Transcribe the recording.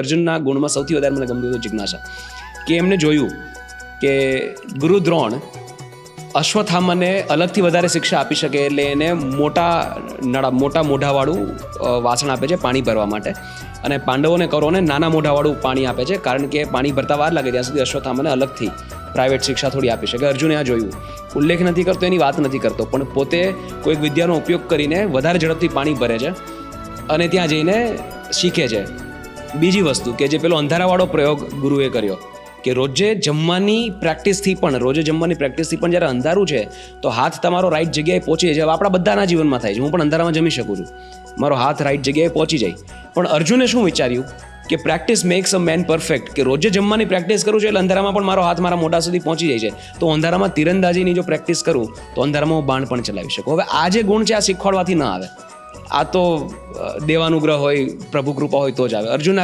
અર્જુનના ગુણમાં સૌથી વધારે મને ગમતું હતું જિજ્ઞાસા, કે એમને જોયું કે ગુરુ દ્રોણ અશ્વત્થામાને અલગથી વધારે શિક્ષા આપી શકે, એટલે એને મોટા મોઢાવાળું વાસણ આપે છે પાણી ભરવા માટે, અને પાંડવોને કૌરવોને નાના મોઢાવાળું પાણી આપે છે, કારણ કે પાણી ભરતા વાર લાગે ત્યાં સુધી અશ્વત્થામાને અલગથી પ્રાઇવેટ શિક્ષા થોડી આપી શકે. અર્જુને આ જોયું, ઉલ્લેખ નથી કરતો, એની વાત નથી કરતો, પણ પોતે કોઈક વિદ્યાનો ઉપયોગ કરીને વધારે ઝડપથી પાણી ભરે છે અને ત્યાં જઈને શીખે છે. બીજી વસ્તુ કે જે પેલો અંધારાવાળો પ્રયોગ ગુરુએ કર્યો, કે રોજે જમવાની પ્રેક્ટિસથી પણ જ્યારે અંધારું છે તો હાથ તમારો રાઈટ જગ્યાએ પહોંચી જાય. આપણા બધાના જીવનમાં થાય છે. હું પણ અંધારામાં જમી શકું છું, મારો હાથ રાઈટ જગ્યાએ પહોંચી જાય. પણ અર્જુને શું વિચાર્યું કે પ્રેક્ટિસ મેક્સ અ મેન પરફેક્ટ, કે રોજે જમવાની પ્રેક્ટિસ કરું છું એટલે અંધારામાં પણ મારો હાથ મારા મોઢા સુધી પહોંચી જાય છે, તો અંધારામાં તીરંદાજીની જો પ્રેક્ટિસ કરું તો અંધારામાં હું બાણ પણ ચલાવી શકું. હવે આ જે ગુણ છે આ શીખવાડવાથી ના આવે, આ તો દેવાનુગ્રહ હોય, પ્રભુ કૃપા હોય તો જ આવે. અર્જુન